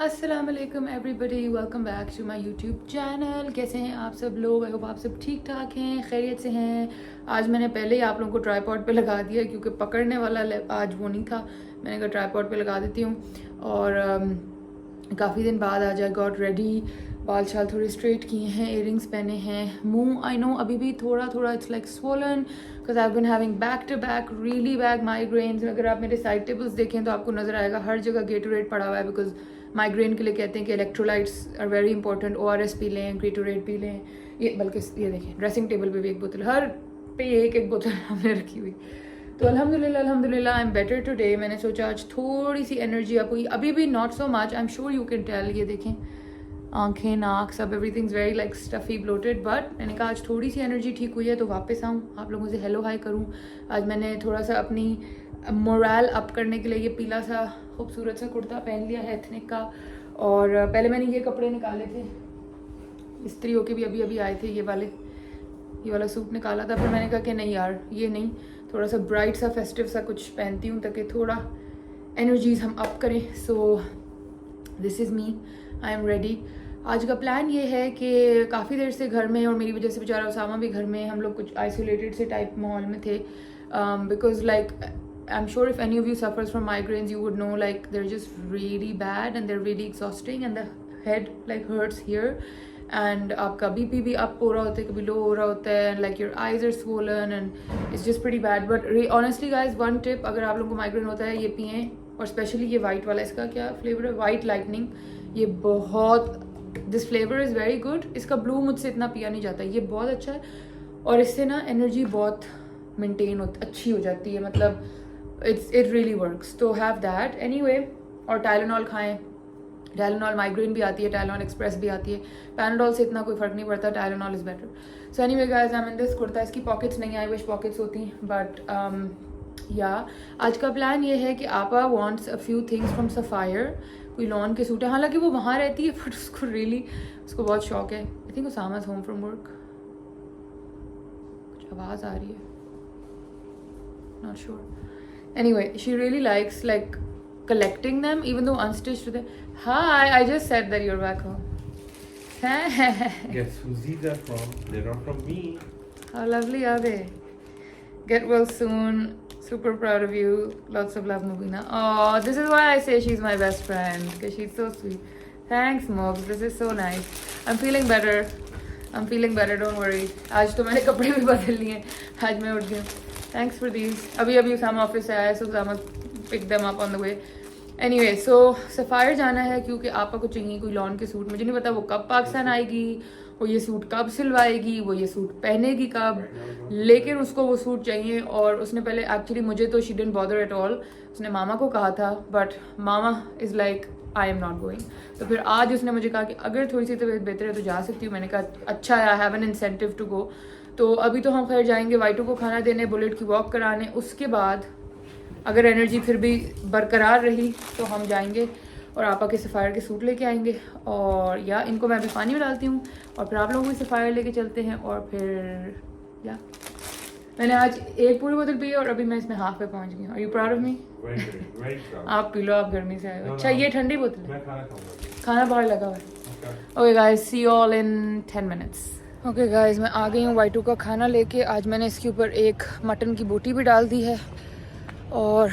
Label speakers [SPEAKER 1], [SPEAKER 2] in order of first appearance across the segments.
[SPEAKER 1] अस्सलाम वालेकुम everybody, welcome back to my YouTube channel. कैसे हैं आप सब लोग? आई होप आप सब ठीक ठाक हैं, खैरियत से हैं। आज मैंने पहले ही आप लोगों को ट्राईपॉड पे लगा दिया क्योंकि पकड़ने वाला आज वो नहीं था। मैंने कहा ट्राईपॉड पे लगा देती हूँ और काफ़ी दिन बाद आज आई गॉट रेडी। बाल शाल थोड़े स्ट्रेट किए हैं, इयरिंग्स पहने हैं, मुंह आई नो अभी भी थोड़ा थोड़ा it's like swollen because I have been having back to back really back migraines. अगर आप मेरे साइड टेबल्स देखें तो आपको नजर आएगा हर जगह गेटोरेट पड़ा हुआ है बिकॉज माइग्रेन के लिए कहते हैं कि electrolytes are very important. ORS पी लें, गेटोरेट पी लें, ये बल्कि ये देखें ड्रेसिंग टेबल पे भी एक बोतल, हर पे एक बोतल हमने रखी हुई। तो अल्हम्दुलिल्लाह आई एम बेटर टुडे। मैंने सोचा आज थोड़ी सी एनर्जी आपको, अभी भी not so much, I am sure you can tell. ये देखें आंखें, नाक, सब everythings very like stuffy bloated, but मैंने कहा आज थोड़ी सी एनर्जी ठीक हुई है तो वापस आऊँ, आप लोगों से हेलो हाई करूँ। आज मैंने थोड़ा सा अपनी मोरल अप करने के लिए ये पीला सा खूबसूरत सा कुर्ता पहन लिया है एथनिक का। और पहले मैंने ये कपड़े निकाले थे, इस्त्री होके भी अभी आए थे, ये वाला सूट निकाला था। फिर मैंने कहा कि नहीं यार ये नहीं, थोड़ा सा ब्राइट सा फेस्टिव सा कुछ पहनती हूँ ताकि थोड़ा एनर्जीज हम अप करें। So this is me, I am ready. आज का प्लान ये है कि काफ़ी देर से घर में, और मेरी वजह से बेचारा उसामा भी घर में, हम लोग कुछ आइसोलेटेड से टाइप माहौल में थे because like I'm sure if any of you suffers from migraines, you would know like they're just really bad and they're really exhausting and the head like hurts here and आपका BP भी up हो रहा होता है, कभी low हो रहा होता है and like your eyes are swollen and it's just pretty bad. But honestly guys, one tip, अगर आप लोगों को migraine होता है ये पिएं, और स्पेशली ये वाइट वाला, इसका क्या फ्लेवर है, वाइट लाइटनिंग, ये बहुत, this flavour is very good. इसका ब्लू मुझसे इतना पिया नहीं जाता, ये बहुत अच्छा है और इससे ना एनर्जी बहुत मेंटेन अच्छी हो जाती है, मतलब it really works, तो have that anyway। और टाइलेनॉल खाएं, टाइलेनॉल माइग्रेन भी आती है, टाइलेनॉल एक्सप्रेस भी आती है, पैनाडोल से इतना कोई फ़र्क नहीं पड़ता, Tylenol is better. So anyway guys, I am in this kurta, इसकी पॉकेट्स नहीं आई, विश पॉकेट्स होती, बट या आज का प्लान ये है कि आपा wants a few things from sapphire. कोई लॉन के सूट है, हालांकि वो वहाँ रहती है बट उसको रियली उसको बहुत शौक है। I think Usama is home from work, कुछ आवाज़ आ रही है, not sure. Anyway, she really likes like collecting them, even though unstitched to them. Hi, I just said that you're back home.
[SPEAKER 2] Guess who these are from? They're not from me.
[SPEAKER 1] How lovely are they? Get well soon. Super proud of you. Lots of love, Mubina. Oh, this is why I say she's my best friend, because she's so sweet. Thanks, Mubs. This is so nice. I'm feeling better. Don't worry. आज तो मैंने कपड़े भी बदल लिए, आज मैं उठ गई। Thanks for these. अभी उसामा ऑफिस से आया, so Usama pick them up on the way. Anyway, so Sapphire जाना है क्योंकि आपा को चाहिए कोई लॉन के सूट। मुझे नहीं पता वो कब पाकिस्तान आएगी, वो ये सूट कब सिलवाएगी, वो ये सूट पहनेगी कब, लेकिन उसको वो सूट चाहिए। और उसने पहले एक्चुअली मुझे तो she didn't bother at all, उसने मामा को कहा था, but mama is like I am not going. तो फिर आज उसने मुझे कहा कि अगर थोड़ी सी तबीयत बेहतर है तो जा सकती हूँ। मैंने कहा अच्छा है, I have an incentive to go. तो अभी तो हम खैर जाएंगे वाइटू को खाना देने, बुलेट की वॉक कराने, उसके बाद अगर एनर्जी फिर भी बरकरार रही तो हम जाएंगे और आपा के सफ़ायर के सूट लेके आएंगे। और या इनको मैं अभी पानी में डालती हूँ और फिर आप लोगों को सफ़ायर लेके चलते हैं। और फिर या मैंने आज एक पूरी बोतल पी और अभी मैं इसमें हाफ पे पहुँच गई हूँ। Are you proud of me? आप पी लो, आप गर्मी से आए हो। अच्छा ये ठंडी बोतल है, खाना बाहर लगा हुआ है। Okay guys, see you all in 10 minutes. Okay guys, मैं आ गई हूँ वाइटू का खाना लेके। आज मैंने इसके ऊपर एक मटन की बोटी भी डाल दी है और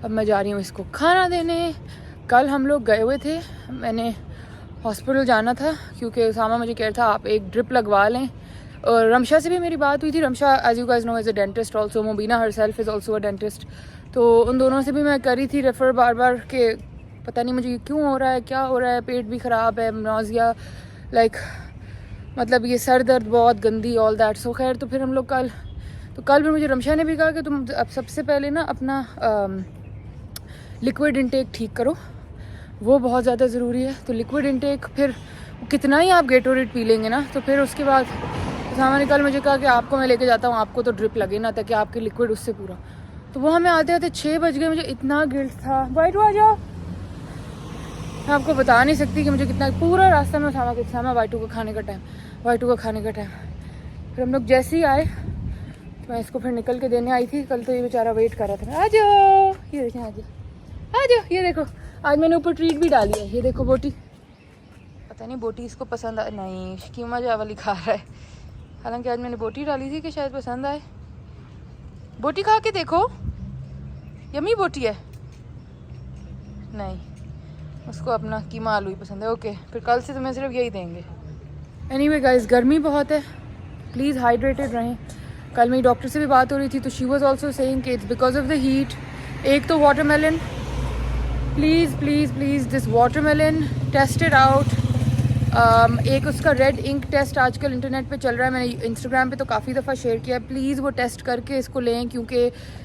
[SPEAKER 1] अब मैं जा रही हूँ इसको खाना देने। कल हम लोग गए हुए थे, मैंने हॉस्पिटल जाना था क्योंकि उसामा मुझे कह रहा था आप एक ड्रिप लगवा लें। और रमशा से भी मेरी बात हुई थी। Ramsha as you guys know is a dentist also, Mubina herself is also a dentist. तो उन दोनों से भी मैं करी थी रेफ़र बार बार के पता नहीं मुझे क्यों हो रहा है, क्या हो रहा है, पेट भी ख़राब है, नौजिया, लाइक मतलब ये सर दर्द बहुत गंदी, ऑल दैट। सो खैर तो फिर हम लोग कल भी मुझे रमशा ने भी कहा कि तुम अब सबसे पहले ना अपना लिक्विड इंटेक ठीक करो, वो बहुत ज़्यादा ज़रूरी है। तो लिक्विड इंटेक, फिर कितना ही आप गेटोरेट पी लेंगे ना, तो फिर उसके बाद उसामा ने कल मुझे कहा कि आपको मैं लेके जाता हूँ, आपको तो ड्रिप लगे ना ताकि आपके लिक्विड उससे पूरा। तो वो हमें आते आते 6 बज गए, मुझे इतना गिल्ट था। वाइटू आ जाओ, मैं आपको बता नहीं सकती कि मुझे कितना, पूरा रास्ता में उसामा वाइटू का खाने का टाइम। फिर हम लोग जैसे ही आए तो मैं इसको फिर निकल के देने आई थी। कल तो ये बेचारा वेट कर रहा था। आ जाओ, ये देखें, आ जाओ, ये देखो आज मैंने ऊपर ट्रीट भी डाली है, ये देखो बोटी। पता नहीं बोटी इसको पसंद आए, नहीं कीमा चावल ही खा रहा है। हालांकि आज मैंने बोटी डाली थी कि शायद पसंद आए। बोटी खा के देखो, यम्मी बोटी है। नहीं, उसको अपना कीमा आलू ही पसंद है। ओके, फिर कल से तुम्हें सिर्फ यही देंगे। एनीवे गाइस, गर्मी बहुत है, प्लीज़ हाइड्रेटेड रहें। कल मेरी डॉक्टर से भी बात हो रही थी तो शी वाज आल्सो सेइंग कि it's because of the heat. एक तो watermelon, please please please this watermelon test it out. एक उसका रेड इंक टेस्ट आजकल इंटरनेट पे चल रहा है, मैंने इंस्टाग्राम पे तो काफ़ी दफ़ा शेयर किया है। प्लीज़ वो टेस्ट करके इसको लें, क्योंकि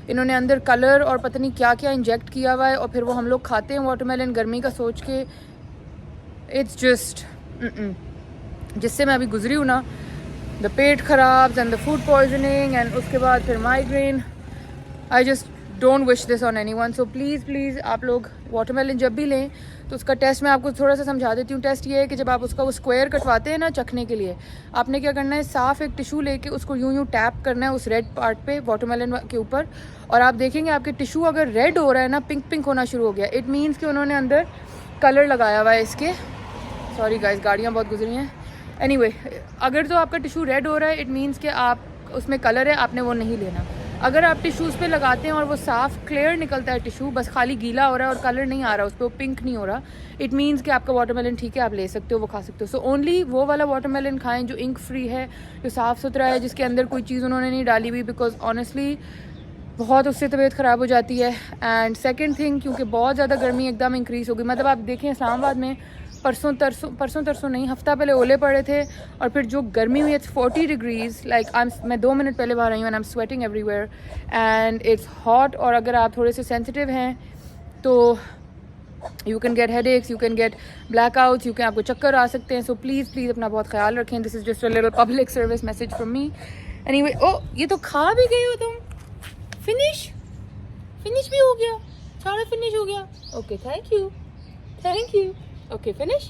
[SPEAKER 1] इन्होंने अंदर कलर और पता नहीं क्या क्या इंजेक्ट किया हुआ है, और फिर वो हम लोग खाते हैं वाटरमेलन गर्मी का सोच के। इट्स जस्ट जिससे मैं अभी गुजरी हूँ ना, द पेट ख़राब and the food poisoning and उसके बाद फिर migraine. I just don't wish this on any one. So please please आप लोग वाटरमेलन जब भी लें तो उसका टेस्ट मैं आपको थोड़ा सा समझा देती हूँ। टेस्ट ये है कि जब आप उसका वो स्क्वायर कटवाते हैं ना चखने के लिए, आपने क्या करना है, साफ़ एक टिशू लेके उसको यूं यूं टैप करना है उस रेड पार्ट पे वाटरमेलन के ऊपर, और आप देखेंगे आपके टिशू अगर रेड हो रहा है ना, पिंक पिंक होना शुरू हो गया, इट मीन्स कि उन्होंने अंदर कलर लगाया हुआ है इसके। सॉरी गाइस, गाड़ियाँ बहुत गुजरी हैं। एनीवे, अगर तो आपका टिशू रेड हो रहा है, इट मीन्स कि आप उसमें कलर है, आपने वो नहीं लेना। अगर आप टिश्यूज़ पे लगाते हैं और वो साफ़ क्लियर निकलता है टिशू, बस खाली गीला हो रहा है और कलर नहीं आ रहा उस पर, वो पिंक नहीं हो रहा, इट मीन्स कि आपका वाटरमेलन ठीक है, आप ले सकते हो, वो खा सकते हो। सो ओनली वो वाला वाटरमेलन खाएं जो इंक फ्री है, जो साफ़ सुथरा है, जिसके अंदर कोई चीज़ उन्होंने नहीं डाली हुई, बिकॉज ऑनेस्टली बहुत उससे तबीयत ख़राब हो जाती है। एंड सेकेंड थिंग, क्योंकि बहुत ज़्यादा गर्मी एकदम इंक्रीज़ हो गई, मतलब आप देखें इस्लामाबाद में परसों तरसों नहीं, हफ्ता पहले ओले पड़े थे, और फिर जो गर्मी हुई, इट्स 40 डिग्रीज़। लाइक मैं 2 मिनट पहले बाहर आई हूँ and I am sweating everywhere and it's hot. और अगर आप थोड़े से सेंसिटिव हैं तो you can get headaches, you can get blackouts, you can, आपको चक्कर आ सकते हैं। सो प्लीज़ प्लीज़ अपना बहुत ख्याल रखें। This is just a little public service message from me. Anyway, ओ ये तो खा भी गई हो तुम। फिनिश भी हो गया, सारा फिनिश हो गया। Okay, thank you. Okay, finish.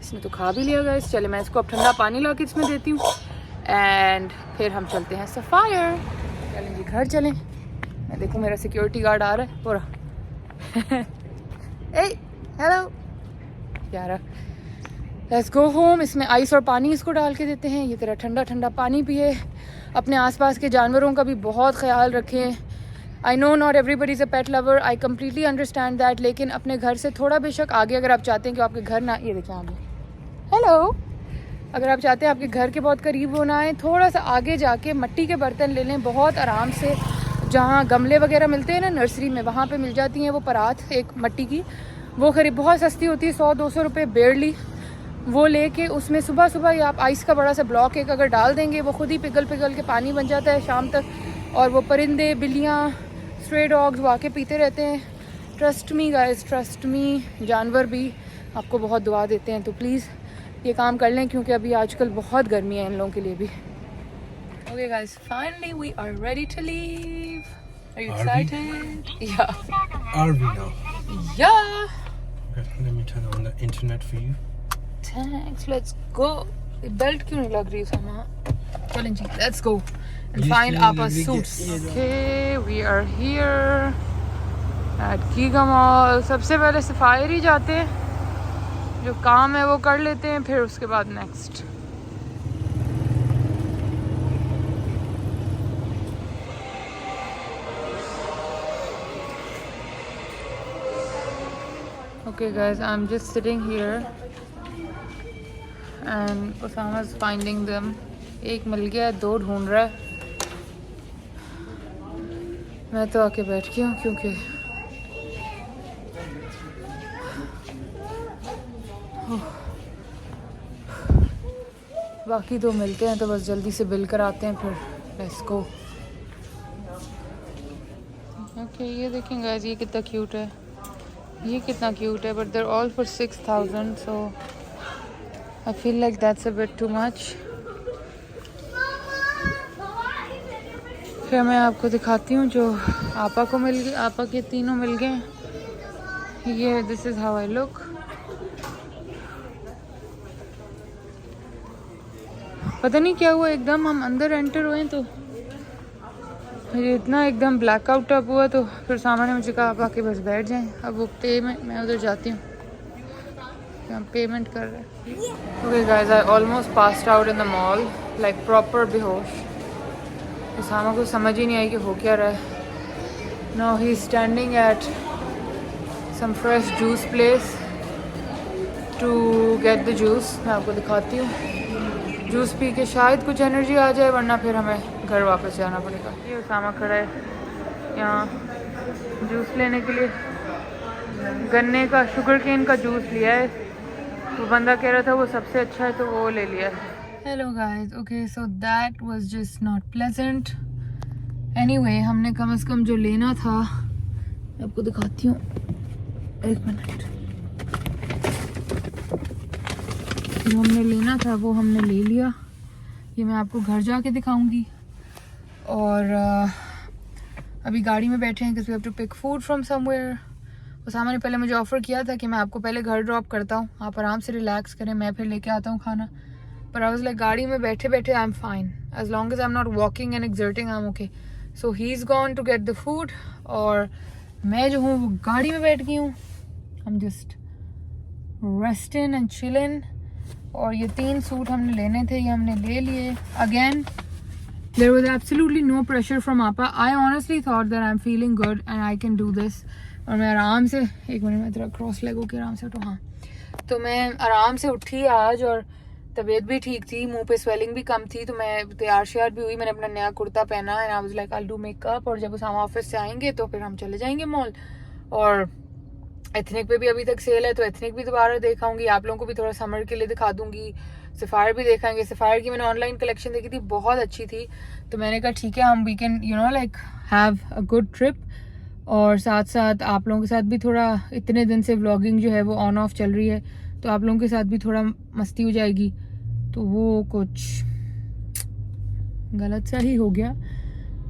[SPEAKER 1] इसने तो खा भी लिया गाइस। चले, मैं इसको अब ठंडा पानी ला के इसमें देती हूँ एंड फिर हम चलते हैं सफ़ायर। चलें जी, घर चलें। मैं देखूँ मेरा सिक्योरिटी गार्ड आ रहा है पूरा। ए हेलो यार, लेट्स गो होम। इसमें आइस और पानी इसको डाल के देते हैं, ये तेरा ठंडा ठंडा पानी पिए। अपने आसपास के जानवरों का भी बहुत ख्याल रखें। I know not everybody is a pet lover, I completely understand that, लेकिन अपने घर से थोड़ा बेशक आगे अगर आप चाहते हैं कि आपके घर ना, ये देखें आगे, हेलो, अगर आप चाहते हैं आपके घर के बहुत करीब वो ना आए, थोड़ा सा आगे जाके मट्टी के बर्तन ले लें बहुत आराम से। जहाँ गमले वगैरह मिलते हैं ना नर्सरी में, वहाँ पे मिल जाती हैं वो परात एक मट्टी की, वो खरीद बहुत सस्ती होती है, 100-200 रुपये बेयरली। वो लेके उसमें सुबह सुबह ही आप आइस का बड़ा सा ब्लॉक एक अगर डाल देंगे, वो खुद ही पिघल के पानी बन जाता है शाम तक, और वो परिंदे, बिल्लियाँ, स्ट्रे डॉग्स वो आके पीते रहते हैं। Trust me guys, trust me, जानवर भी आपको बहुत दुआ देते हैं। तो प्लीज़ ये काम कर लें, क्योंकि अभी आजकल बहुत गर्मी है इन लोगों के लिए भी। Okay guys, finally we are ready to leave. Are you excited? Yeah.
[SPEAKER 2] Are we now?
[SPEAKER 1] या।
[SPEAKER 2] Let me turn on the internet for you.
[SPEAKER 1] Thanks, let's go. Belt क्यों नहीं लग रही सामा? चलें जी, let's go and
[SPEAKER 2] Yes,
[SPEAKER 1] find
[SPEAKER 2] yeah,
[SPEAKER 1] our
[SPEAKER 2] we
[SPEAKER 1] suits.
[SPEAKER 2] get-
[SPEAKER 1] Okay, we are here at Giga Mall. सबसे पहले sapphire ही जाते हैं, जो काम है वो कर लेते हैं, फिर उसके बाद next. Okay guys, I'm just sitting here and Osama's finding them. एक मिल गया, 2 ढूंढ रहा है। मैं तो आके बैठ गया हूँ क्योंकि बाकी 2 मिलते हैं तो बस जल्दी से बिल कराते हैं, फिर लेट्स गो। ओके, ये देखें गाइस, ये कितना क्यूट है, ये कितना क्यूट है, but they're all for 6000, so I feel like that's a bit too much. फिर मैं आपको दिखाती हूँ जो आपा को मिल गए, आपा के तीनों मिल गए। ये this is how I look. पता नहीं क्या हुआ, एकदम हम अंदर एंटर हुए तो मुझे इतना एकदम ब्लैकआउट टप हुआ तो फिर सामने मुझे कहा आप आके बस बैठ जाएं। अब वो मैं उधर जाती हूँ, हम पेमेंट कर रहे हैं। Okay guys, I almost passed out in the mall, like proper बेहोश। उसामा को समझ ही नहीं आई कि हो क्या रहा है। Now he is standing at some fresh juice place to get the juice. मैं आपको दिखाती हूँ। जूस पी के शायद कुछ एनर्जी आ जाए, वरना फिर हमें घर वापस जाना पड़ेगा। ये उसामा खड़ा है यहाँ जूस लेने के लिए। गन्ने का, शुगर केन का जूस लिया है। वो बंदा कह रहा था वो सबसे अच्छा है तो वो ले लिया है। Hello guys, okay so that was just not pleasant. Anyway, हमने कम से कम जो लेना था, मैं आपको दिखाती हूँ, एक मिनट। जो हमने लेना था वो हमने ले लिया। ये मैं आपको घर जाके दिखाऊंगी। और अभी गाड़ी में बैठे हैं because we have to pick food from somewhere. Usama ने पहले मुझे ऑफ़र किया था कि मैं आपको पहले घर ड्रॉप करता हूँ, आप आराम से रिलैक्स करें, मैं फिर लेके आता हूँ खाना। पर आई वाज लाइक गाड़ी में बैठे बैठे I am fine, as long as I am not walking and exerting I am okay. So he is gone to get the food और मैं जो हूँ वो गाड़ी में बैठ गई हूँ। I am just resting and chilling. और ये 3 सूट हमने लेने थे, ये हमने ले लिए। Again there was absolutely no pressure from Appa. I honestly thought that I'm feeling good and I can do this. और मैं आराम से, एक मिनट में तेरा क्रॉस लेग होकर आराम से उठो। हाँ, तो मैं आराम से उठी आज और तबीयत भी ठीक थी, मुंह पे स्वेलिंग भी कम थी, तो मैं तैयार श्यार भी हुई। मैंने अपना नया कुर्ता पहना and I was like I will do makeup. और जब उसामा ऑफिस से आएंगे तो फिर हम चले जाएंगे मॉल। और एथनिक पे भी अभी तक सेल है तो एथनिक भी दोबारा दिखाऊंगी, आप लोगों को भी थोड़ा समर के लिए दिखा दूंगी। सफायर भी देखेंगे। सफायर की मैंने ऑनलाइन कलेक्शन देखी थी, बहुत अच्छी थी, तो मैंने कहा ठीक है हम we can you know like have a good trip. और साथ साथ आप लोगों के साथ भी थोड़ा, इतने दिन से व्लॉगिंग जो है वो ऑन ऑफ चल रही है, तो आप लोगों के साथ भी थोड़ा मस्ती हो जाएगी। तो वो कुछ गलत सा ही हो गया,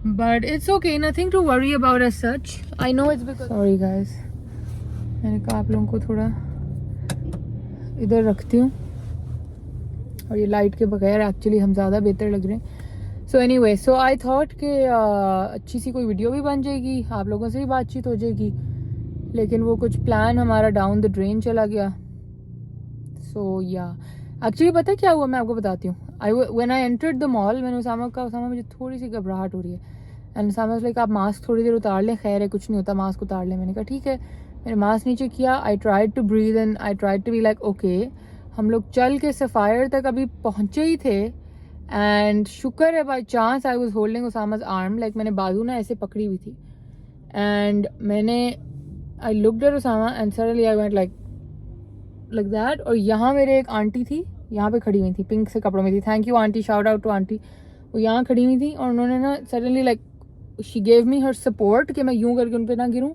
[SPEAKER 1] but it's okay, nothing to worry about as such. I know it's because, sorry guys, मैंने कहा आप लोगों को थोड़ा इधर रखती हूँ। और ये लाइट के बगैर एक्चुअली हम ज़्यादा बेहतर लग रहे हैं। So anyway, so I thought कि अच्छी सी कोई वीडियो भी बन जाएगी, आप लोगों से भी बातचीत हो जाएगी, लेकिन वो कुछ प्लान हमारा डाउन द ड्रेन चला गया। सो या एक्चुअली पता है क्या हुआ, मैं आपको बताती हूँ। When I entered the mall, मैंने उसामा मुझे थोड़ी सी घबराहट हो रही है एंड उसामा लाइक आप मास्क थोड़ी देर उतार लें, खैर है कुछ नहीं होता, मास्क उतार लें। मैंने कहा ठीक है, मैंने मास्क नीचे किया। I tried to breathe and I tried to be like okay. हम लोग चल के सफ़ायर तक अभी पहुँचे ही थे एंड शुक्र है by chance I was holding Usama's arm, like मैंने बाजू ना ऐसे पकड़ी हुई थी एंड मैंने I looked at Usama and suddenly I went like that. और यहाँ मेरे एक आंटी थी, यहाँ पे खड़ी हुई थी, पिंक से कपड़ों में थी। Thank you aunty, shout out to aunty. वो यहाँ खड़ी हुई थी और उन्होंने ना suddenly like she gave me her support कि मैं यूँ करके उन पर ना गिरूँ।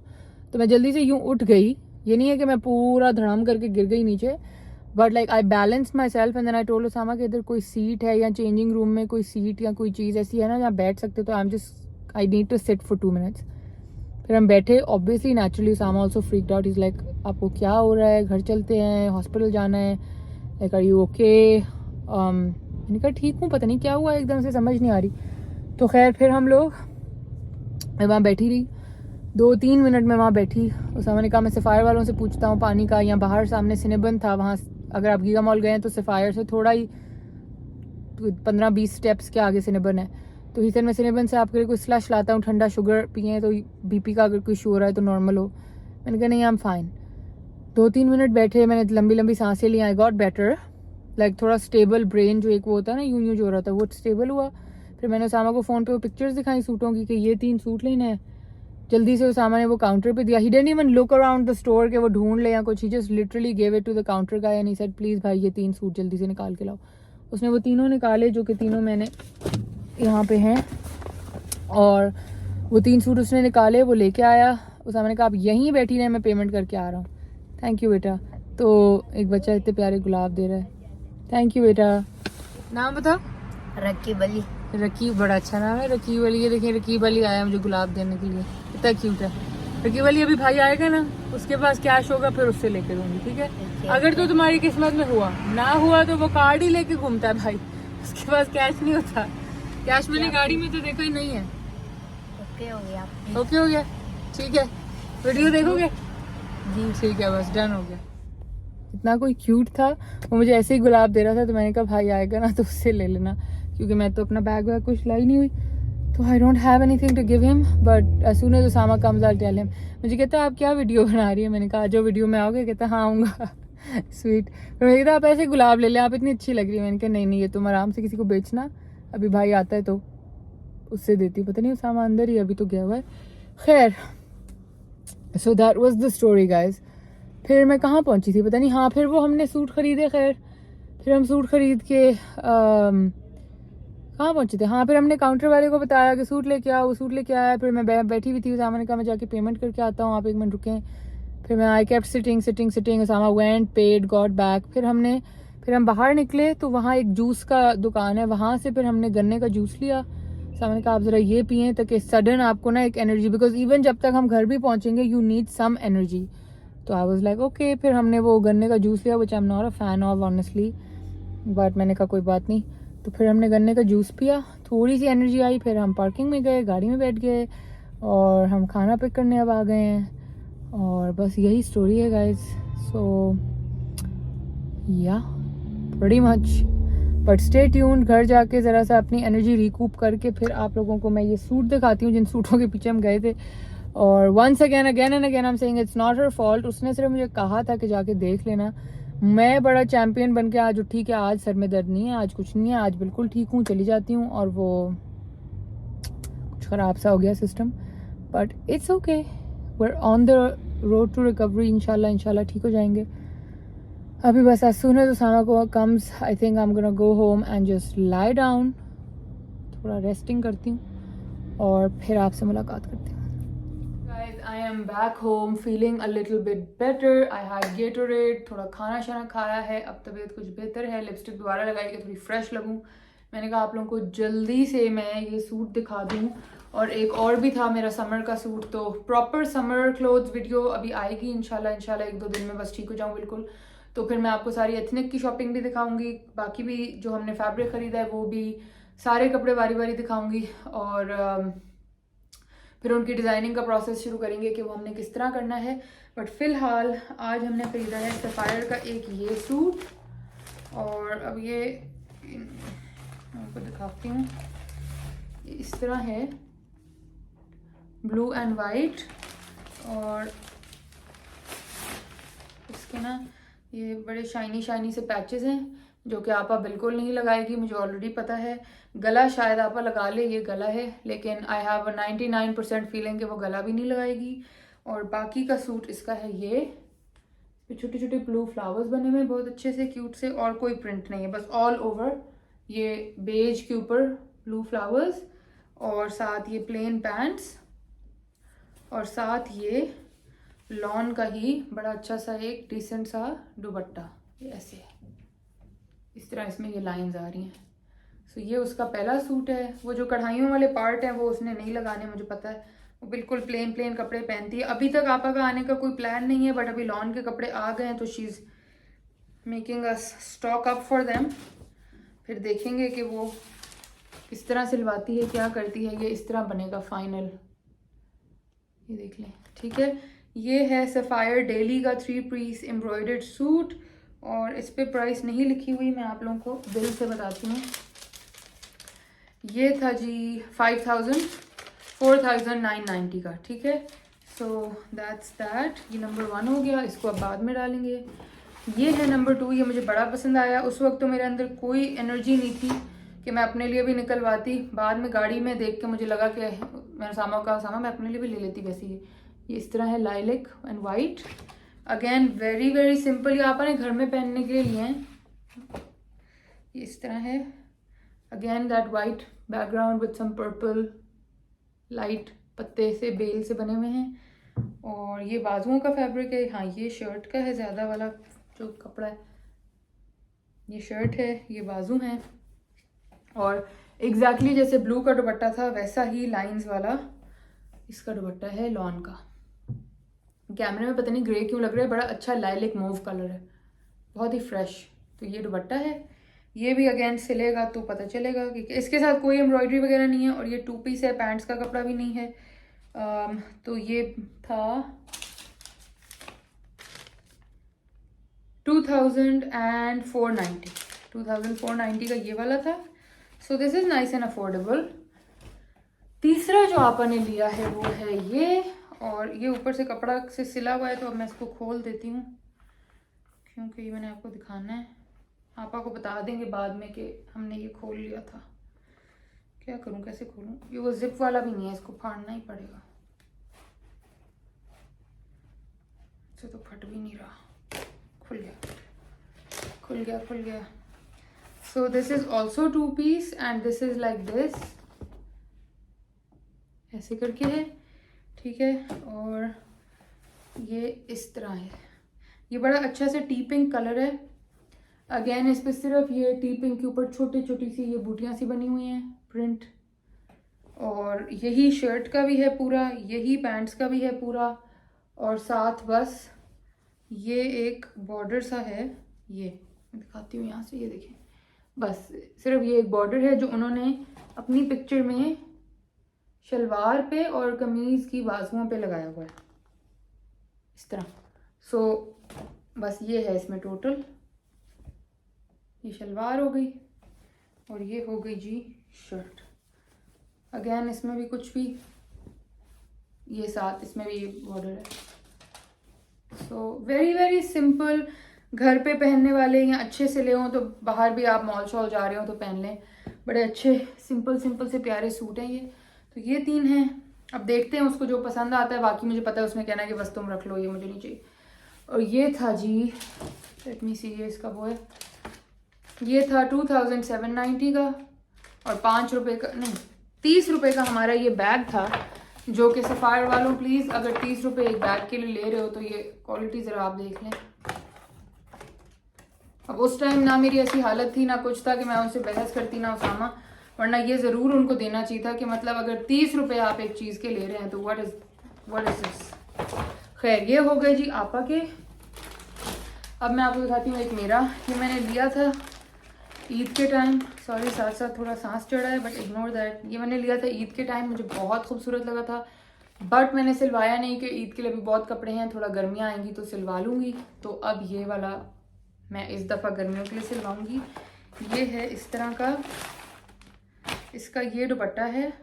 [SPEAKER 1] तो मैं जल्दी से यूँ उठ गई, ये नहीं है कि मैं पूरा धड़ाम करके गिर गई नीचे, but like I balance myself and then I told Usama कि इधर कोई सीट है या चेंजिंग रूम में कोई सीट या कोई चीज़ ऐसी है ना जहाँ बैठ सकते, तो I need to sit for 2 minutes. फिर हम बैठे। Obviously naturally Usama also freaked out, is like आपको क्या हो रहा है, घर चलते हैं, हॉस्पिटल जाना है, लाइक आर यू ओके। मैंने कहा ठीक हूँ, पता नहीं क्या हुआ एकदम से समझ नहीं आ रही। तो खैर फिर हम लोग, मैं वहाँ बैठी रही 2-3 मिनट में वहाँ बैठी। उसामा ने कहा मैं सफ़ायर वालों से पूछता हूँ पानी का, यहाँ बाहर सामने सिनेबन था, वहाँ अगर आप गीगा मॉल गए हैं तो सफ़ायर से थोड़ा ही 15-20 स्टेप्स के आगे सिनेबन है। तो ही सर मैं सिनेबन से आपके लिए कोई स्लश लाता हूँ, ठंडा शुगर पिए तो बीपी का अगर कोई इशू हो रहा है तो नॉर्मल हो। मैंने कहा नहीं आई एम फाइन। 2-3 मिनट बैठे, मैंने लंबी लंबी सांसें ली, आई गॉट बेटर, लाइक थोड़ा स्टेबल ब्रेन जो एक वो होता है ना यूं जो हो रहा था वो स्टेबल हुआ। फिर मैंने उसामा को फ़ोन पे वो पिक्चर्स दिखाई सूटों की कि ये 3 सूट लेना है। जल्दी से उसामा ने वो काउंटर पे दिया। He didn't even look around the store के वो ढूंढ ले या कुछ, he just literally gave it to the counter guy and he said please भाई ये 3 सूट जल्दी से निकाल के लाओ। उसने वो तीनों निकाले जो कि तीनों मैंने यहाँ पे हैं, और वो 3 सूट उसने निकाले, वो लेके आया। उसामा ने कहा आप यहीं बैठी रहे, मैं पेमेंट करके आ रहा हूँ। थैंक यू बेटा। तो एक बच्चा इतने प्यारे गुलाब दे रहा है, थैंक यू बेटा। नाम बता।
[SPEAKER 3] रकीब अली।
[SPEAKER 1] रकीब, बड़ा अच्छा नाम है रकीब अली। ये देखिए रकीब अली आया मुझे गुलाब देने के लिए, इतना क्यूट है रकीब अली। अभी भाई आएगा ना, उसके पास कैश होगा, फिर उससे लेके दूंगी, ठीक है। अगर तो तुम्हारी किस्मत में हुआ, ना हुआ तो वो कार्ड ही लेके घूमता है भाई, उसके पास कैश नहीं होता। कैश मैंने गाड़ी में तो देखा ही नहीं है।
[SPEAKER 3] ओके हो गया आपकी।
[SPEAKER 1] ओके हो गया, ठीक है। वीडियो देखोगे?
[SPEAKER 3] जी
[SPEAKER 1] ठीक है, बस डन हो गया। इतना कोई क्यूट था, वो मुझे ऐसे ही गुलाब दे रहा था, तो मैंने कहा भाई आएगा ना तो उससे ले लेना, क्योंकि मैं तो अपना बैग वैग कुछ लाई नहीं हुई, तो I don't have anything to give him, but as soon as Usama comes I tell him. मुझे कहता है आप क्या वीडियो बना रही है? मैंने कहा जो वीडियो में आओगे? कहता हाँ आऊँगा। स्वीट। तो मैंने कहा आप ऐसे गुलाब ले लें, आप इतनी अच्छी लग रही है। मैंने कहा नहीं नहीं, ये तुम आराम से किसी को बेचना, अभी भाई आता है तो उससे देती। पता नहीं उसामा अंदर ही अभी तो गया हुआ है। खैर, so that was the story guys. फिर मैं कहाँ पहुंची थी पता नहीं, हाँ फिर वो हमने सूट खरीदे। खैर फिर हम सूट खरीद के कहाँ पहुंचे थे, हाँ फिर हमने काउंटर वाले को बताया कि सूट लेके आओ, वो सूट लेके आया। फिर मैं बैठी हुई थी, उसामा ने कहा मैं जाके पेमेंट करके आता हूँ, आप एक मिनट रुकें। फिर मैं I kept sitting, Usama went, paid, got back. फिर हम बाहर निकले तो वहाँ एक जूस का दुकान है, वहाँ से फिर हमने गन्ने का जूस लिया। उसामा ने कहा आप ज़रा ये पिएं ताकि सडन आपको ना एक एनर्जी, बिकॉज इवन जब तक हम घर भी पहुँचेंगे यू नीड सम एनर्जी। तो आई वाज लाइक ओके। फिर हमने वो गन्ने का जूस लिया, which I am not a fan of honestly, but मैंने कहा कोई बात नहीं। तो फिर हमने गन्ने का जूस पिया, थोड़ी सी एनर्जी आई। फिर हम पार्किंग में गए, गाड़ी में बैठ गए और हम खाना पिक करने अब आ गए हैं। और बस यही स्टोरी है गाइज। सो या pretty much, but stay tuned. घर जाके ज़रा सा अपनी एनर्जी रिकूप करके फिर आप लोगों को मैं ये सूट दिखाती हूँ जिन सूटों के पीछे हम गए थे। और once again and again I am saying it's not her fault. उसने सिर्फ मुझे कहा था कि जाके देख लेना। मैं बड़ा चैम्पियन बन के आज उठी कि आज सर में दर्द नहीं है, आज कुछ नहीं है, आज बिल्कुल ठीक हूँ, चली जाती हूँ। और वो कुछ ख़राब सा हो गया system, but it's okay, we are on the road to recovery. इंशाल्लाह ठीक हो जाएंगे। अभी बस as soon as उसामा को comes, I think I'm gonna go home and just lie down, थोड़ा रेस्टिंग करती हूँ और फिर आपसे मुलाकात करती हूँ। Guys, I am back home feeling a little bit better. I had Gatorade, थोड़ा खाना शाना खाया है, अब तबीयत कुछ बेहतर है। लिपस्टिक दोबारा लगाई कि थोड़ी फ्रेश लगूँ। मैंने कहा आप लोगों को जल्दी से मैं ये सूट दिखा दूँ। और एक और भी था मेरा समर का सूट, तो प्रॉपर समर क्लोथ्स वीडियो अभी आएगी इंशाल्लाह 1-2 दिन में, बस ठीक हो जाऊँ बिल्कुल। तो फिर मैं आपको सारी एथनिक की शॉपिंग भी दिखाऊंगी, बाकी भी जो हमने फैब्रिक खरीदा है वो भी, सारे कपड़े बारी बारी दिखाऊंगी। और फिर उनकी डिज़ाइनिंग का प्रोसेस शुरू करेंगे कि वो हमने किस तरह करना है। बट फिलहाल आज हमने खरीदा है सफ़ायर का एक ये सूट। और अब ये आपको दिखाती हूँ, इस तरह है, ब्लू एंड वाइट। और इसके ना ये बड़े शाइनी से पैचेस हैं जो कि आपा बिल्कुल नहीं लगाएगी, मुझे ऑलरेडी पता है। गला शायद आपा लगा ले, ये गला है, लेकिन आई हैव अ 99% फीलिंग कि वो गला भी नहीं लगाएगी। और बाकी का सूट इसका है ये, छोटे छोटे ब्लू फ्लावर्स बने हुए बहुत अच्छे से क्यूट से, और कोई प्रिंट नहीं है, बस ऑल ओवर ये बेज के ऊपर ब्लू फ्लावर्स, और साथ ये प्लेन पैंट्स, और साथ ये लॉन का ही बड़ा अच्छा सा एक डिसेंट सा दुपट्टा, ये ऐसे है, इस तरह इसमें ये लाइंस आ रही हैं। सो ये उसका पहला सूट है। वो जो कढ़ाइयों वाले पार्ट हैं वो उसने नहीं लगाने, मुझे पता है, वो बिल्कुल प्लेन कपड़े पहनती है। अभी तक आपा का आने का कोई प्लान नहीं है, बट अभी लॉन के कपड़े आ गए हैं तो she is making a stock up for them. फिर देखेंगे कि वो किस तरह सिलवाती है, क्या करती है। ये इस तरह बनेगा फाइनल, ये देख लें, ठीक है। ये है सफ़ायर डेली का 3 पीस एम्ब्रॉयडर्ड सूट, और इस पे प्राइस नहीं लिखी हुई, मैं आप लोगों को बिल से बताती हूँ। ये था जी 4,990 का, ठीक है। सो दैट्स दैट, ये नंबर 1 हो गया, इसको अब बाद में डालेंगे। ये है नंबर 2, ये मुझे बड़ा पसंद आया। उस वक्त तो मेरे अंदर कोई एनर्जी नहीं थी कि मैं अपने लिए भी निकलवाती, बाद में गाड़ी में देख के मुझे लगा कि मैंने सामा मैं अपने लिए भी ले लेती। वैसे ये इस तरह है, lilac and white, again very simple, ये आपने घर में पहनने के लिए लिए हैं। ये इस तरह है, again that white background with some purple light पत्ते से बेल से बने हुए हैं। और ये बाजुओं का फैब्रिक है, हाँ ये शर्ट का है, ज़्यादा वाला जो कपड़ा है ये शर्ट है, ये बाजू हैं। और एग्जैक्टली जैसे ब्लू का दुपट्टा था वैसा ही लाइंस वाला इसका दुपट्टा है लॉन का। कैमरे में पता नहीं ग्रे क्यों लग रहा है, बड़ा अच्छा लाइलिक मूव कलर है, बहुत ही फ्रेश। तो ये दुपट्टा है, ये भी अगेन सिलेगा तो पता चलेगा कि इसके साथ कोई एम्ब्रॉयडरी वगैरह नहीं है। और ये 2 पीस है, पैंट्स का कपड़ा भी नहीं है, तो ये था 2490 का ये वाला था. सो this is nice and affordable. तीसरा जो आपा ने लिया है वो है ये, और ये ऊपर से कपड़ा से सिला हुआ है, तो अब मैं इसको खोल देती हूँ क्योंकि ये मैंने आपको दिखाना है. आपा को बता देंगे बाद में कि हमने ये खोल लिया था. क्या करूँ, कैसे खोलूँ? ये वो जिप वाला भी नहीं है, इसको फाड़ना ही पड़ेगा. इससे तो फट भी नहीं रहा. खुल गया. So this is also 2 piece and this is like this, ऐसे करके है, ठीक है. और ये इस तरह है. ये बड़ा अच्छा से टी पिंक कलर है. अगेन इस पर सिर्फ ये टी पिंक के ऊपर छोटी छोटी सी ये बूटियाँ सी बनी हुई हैं, प्रिंट. और यही शर्ट का भी है पूरा, यही पैंट्स का भी है पूरा, और साथ बस ये एक बॉर्डर सा है. ये मैं दिखाती हूँ यहाँ से, ये देखें, बस सिर्फ ये एक बॉर्डर है जो उन्होंने अपनी पिक्चर में शलवार पे और कमीज़ की बाजुओं पे लगाया हुआ है इस तरह. सो बस ये है इसमें टोटल. ये शलवार हो गई और ये हो गई जी शर्ट. अगेन इसमें भी कुछ भी, ये साथ इसमें भी बॉर्डर है. सो वेरी वेरी सिंपल, घर पे पहनने वाले या अच्छे से ले हो तो बाहर भी आप मॉल शॉल जा रहे हो तो पहन लें. बड़े अच्छे सिंपल से प्यारे सूट हैं ये. तो ये 3 हैं. अब देखते हैं उसको जो पसंद आता है. बाकी मुझे पता है उसने कहना है कि बस तुम रख लो, ये मुझे नहीं चाहिए. और ये था जी, लेट मी सी, ये इसका वो है, ये था 2790 का, और 5 रुपये का नहीं 30 रुपये का हमारा ये बैग था. जो कि सफ़ायर वालों प्लीज़, अगर 30 रुपये एक बैग के लिए ले रहे हो तो ये क्वालिटी ज़रा आप देख लें. अब उस टाइम ना मेरी ऐसी हालत थी ना कुछ था कि मैं उनसे बहस करती ना उसामा, वरना ये ज़रूर उनको देना चाहिए था कि मतलब अगर 30 रुपये आप एक चीज़ के ले रहे हैं तो व्हाट इज़ दिस. खैर ये हो गए जी आपा के. अब मैं आपको दिखाती हूँ एक मेरा. ये मैंने लिया था ईद के टाइम, सॉरी साथ साथ थोड़ा सांस चढ़ा है बट इग्नोर दैट. ये मैंने लिया था ईद के टाइम, मुझे बहुत खूबसूरत लगा था, बट मैंने सिलवाया नहीं कि ईद के लिए भी बहुत कपड़े हैं, थोड़ा गर्मियाँ आएंगी तो सिलवा लूँगी. तो अब ये वाला मैं इस दफ़ा गर्मियों के लिए सिलवाऊँगी. ये है इस तरह का, इसका ये दुपट्टा है.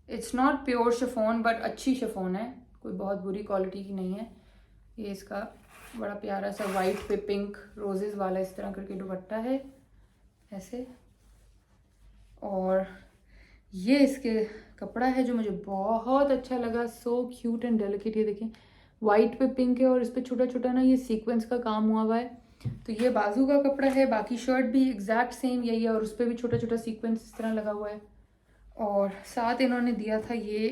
[SPEAKER 1] It's not pure chiffon but अच्छी शिफॉन है, कोई बहुत बुरी क्वालिटी की नहीं है. ये इसका बड़ा प्यारा सा वाइट पे पिंक रोजेस वाला इस तरह करके दुपट्टा है ऐसे. और ये इसके कपड़ा है जो मुझे बहुत अच्छा लगा. So cute and delicate. ये देखें वाइट पे पिंक है और इस पर छोटा छोटा ना ये सीक्वेंस का काम हुआ हुआ है. तो ये बाजू का कपड़ा है. बाकी शर्ट भी एग्जैक्ट सेम यही है और उस पर भी छोटा छोटा सीक्वेंस इस तरह लगा हुआ है. और साथ इन्होंने दिया था ये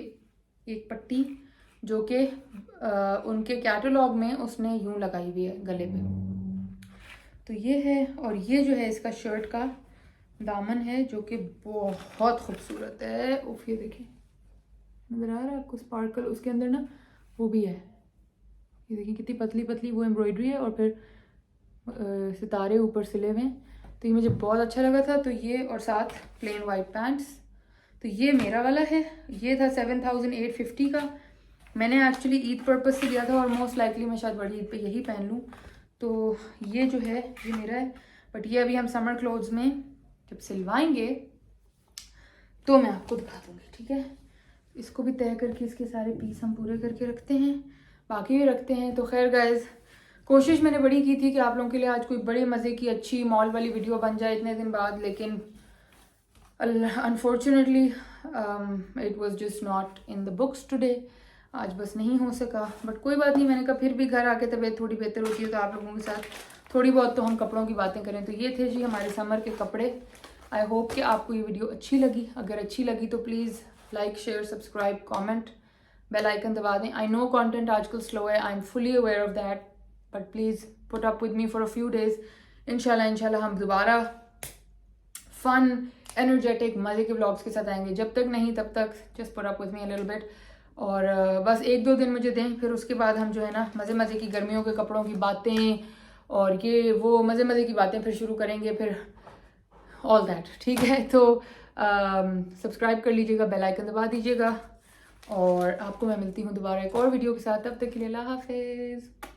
[SPEAKER 1] एक पट्टी जो कि उनके कैटलॉग में उसने यूं लगाई हुई है गले पे. तो ये है. और ये जो है इसका शर्ट का दामन है जो कि बहुत खूबसूरत है. उफ, ये देखें, नज़र आ रहा है आपको स्पार्कल उसके अंदर ना, वो भी है. ये देखिए कितनी पतली पतली वो एम्ब्रॉयडरी है और फिर सितारे ऊपर सिले हुए हैं. तो ये मुझे बहुत अच्छा लगा था. तो ये और साथ प्लेन वाइट पैंट्स. तो ये मेरा वाला है. ये था 7850 का. मैंने एक्चुअली ईद पर्पज़ से लिया था और मोस्ट लाइकली मैं शायद बड़ी ईद पे यही पहन लूँ. तो ये जो है ये मेरा है. बट ये अभी हम समर क्लोथ्स में जब सिलवाएंगे तो मैं आपको दिखा दूँगी, ठीक है. इसको भी तय करके इसके सारे पीस हम पूरे करके रखते हैं, बाकी भी रखते हैं. तो खैर गाइज, कोशिश मैंने बड़ी की थी कि आप लोगों के लिए आज कोई बड़े मज़े की अच्छी मॉल वाली वीडियो बन जाए इतने दिन बाद, लेकिन unfortunately it was just not in the books today. आज बस नहीं हो सका. बट कोई बात नहीं, मैंने कहा फिर भी घर आके तबीयत थोड़ी बेहतर होती है तो आप लोगों के साथ थोड़ी बहुत तो हम कपड़ों की बातें करें. तो ये थे जी हमारे समर के कपड़े. आई होप कि आपको ये वीडियो अच्छी लगी. अगर अच्छी लगी तो please like, share, subscribe, comment, bell icon दबा दें. आई नो कंटेंट आजकल स्लो है, I am fully aware of that, but please put up with me for a few days. इंशाल्लाह हम दोबारा फन एनर्जेटिक मज़े के व्लॉग्स के साथ आएंगे. जब तक नहीं तब तक just put up with me a little bit. और बस 1-2 दिन मुझे दें, फिर उसके बाद हम जो है ना मज़े की गर्मियों के कपड़ों की बातें और ये वो मज़े की बातें फिर शुरू करेंगे, फिर ऑल दैट, ठीक है. तो सब्सक्राइब कर लीजिएगा, बेल आइकन दबा दीजिएगा और आपको मैं मिलती हूँ दोबारा एक और वीडियो के साथ। तब तक के लिए अल्लाह हाफिज़।